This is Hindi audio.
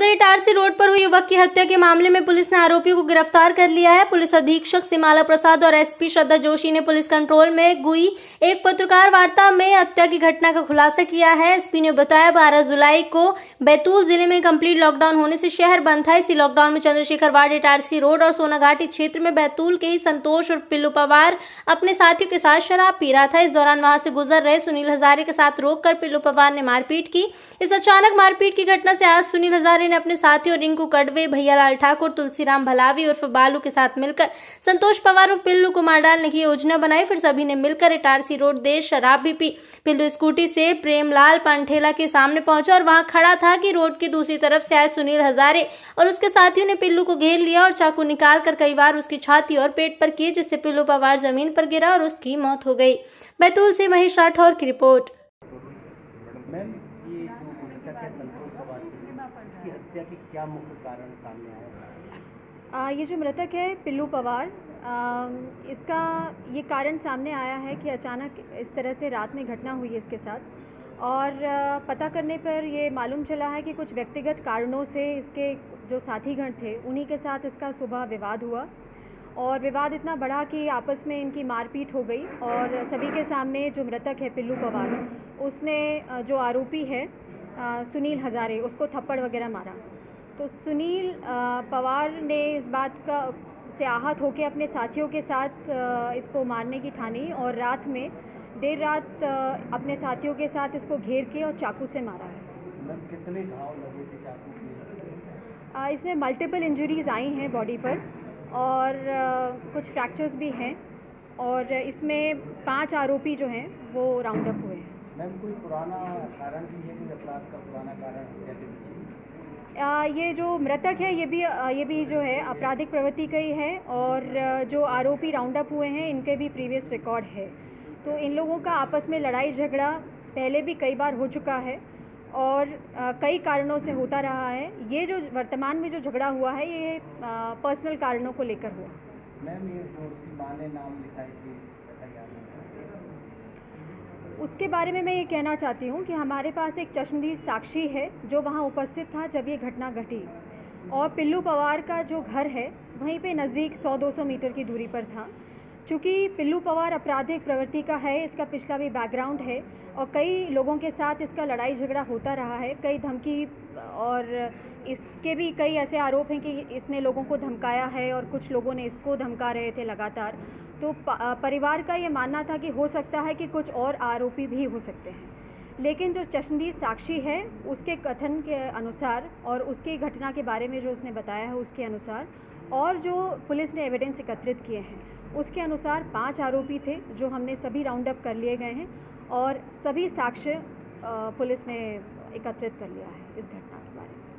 सदर इटारसी रोड पर हुई युवक की हत्या के मामले में पुलिस ने आरोपियों को गिरफ्तार कर लिया है। पुलिस अधीक्षक सिमाला प्रसाद और एसपी श्रद्धा जोशी ने पुलिस कंट्रोल में हुई एक पत्रकार वार्ता में हत्या की घटना का खुलासा किया है। एसपी ने बताया 12 जुलाई को बैतूल जिले में कंप्लीट लॉकडाउन होने से शहर बंद था। इसी लॉकडाउन में चंद्रशेखर वार्ड, इटारसी रोड और सोनाघाटी क्षेत्र में बैतूल के ही संतोष और पिल्लू पवार अपने साथियों के साथ शराब पी रहा था। इस दौरान वहां से गुजर रहे सुनील हजारे के साथ रोककर पिल्लू पवार ने मारपीट की। इस अचानक मारपीट की घटना से आज सुनील हजारे ने अपने साथियों रिंकू कड़वे, भैयालाल ठाकुर, तुलसीराम भलावी उर्फ बालू के साथ मिलकर संतोष पवार और पिल्लू को मार डालने की योजना बनाई। फिर सभी ने मिलकर इटारसी रोड देर शराब भी पी। पिल्लू स्कूटी से प्रेमलाल पंठेला के सामने पहुंचा और वहां खड़ा था कि रोड की दूसरी तरफ से आए सुनील हजारे और उसके साथियों ने पिल्लू को घेर लिया और चाकू निकालकर कई बार उसकी छाती और पेट पर किए, जिससे पिल्लू पवार जमीन पर गिरा और उसकी मौत हो गई। बैतूल से महेश राठौर की रिपोर्ट। इसकी हत्या के क्या मुख्य कारण सामने आया? ये जो मृतक है पिल्लू पवार, इसका ये कारण सामने आया है कि अचानक इस तरह से रात में घटना हुई है इसके साथ और पता करने पर ये मालूम चला है कि कुछ व्यक्तिगत कारणों से इसके जो साथीगण थे उन्हीं के साथ इसका सुबह विवाद हुआ और विवाद इतना बढ़ा कि आपस में इनकी मारपीट हो गई और सभी के सामने जो मृतक है पिल्लू पवार, उसने जो आरोपी है सुनील हजारे, उसको थप्पड़ वगैरह मारा। तो सुनील पवार ने इस बात का से आहत होकर अपने साथियों के साथ इसको मारने की ठानी और रात में देर रात अपने साथियों के साथ इसको घेर के और चाकू से मारा है। कितने घाव लगे थे चाकू के? इसमें मल्टीपल इंजरीज आई हैं बॉडी पर और कुछ फ्रैक्चर्स भी हैं और इसमें 5 आरोपी जो हैं वो राउंड अप हुए हैं। मैम, कोई पुराना कारण भी है, कोई अपराध का पुराना कारण है? ये जो मृतक है ये भी जो है आपराधिक प्रवृत्ति का ही है और जो आरोपी राउंड अप हुए हैं इनके भी प्रीवियस रिकॉर्ड है। तो इन लोगों का आपस में लड़ाई झगड़ा पहले भी कई बार हो चुका है और कई कारणों से होता रहा है। ये जो वर्तमान में जो झगड़ा हुआ है ये पर्सनल कारणों को लेकर हुआ। मैम, ये जो उसकी मां ने नाम लिखा है, उसके बारे में मैं ये कहना चाहती हूँ कि हमारे पास एक चश्मदीद साक्षी है जो वहाँ उपस्थित था जब ये घटना घटी और पिल्लू पवार का जो घर है वहीं पे नज़दीक 100-200 मीटर की दूरी पर था। चूँकि पिल्लू पवार आपराधिक प्रवृत्ति का है, इसका पिछला भी बैकग्राउंड है और कई लोगों के साथ इसका लड़ाई झगड़ा होता रहा है, कई धमकी और इसके भी कई ऐसे आरोप हैं कि इसने लोगों को धमकाया है और कुछ लोगों ने इसको धमका रहे थे लगातार। तो परिवार का ये मानना था कि हो सकता है कि कुछ और आरोपी भी हो सकते हैं, लेकिन जो चश्मदीद साक्षी है उसके कथन के अनुसार और उसकी घटना के बारे में जो उसने बताया है उसके अनुसार और जो पुलिस ने एविडेंस एकत्रित किए हैं उसके अनुसार 5 आरोपी थे जो हमने सभी राउंड अप कर लिए गए हैं और सभी साक्ष्य पुलिस ने एकत्रित कर लिया है इस घटना के बारे में।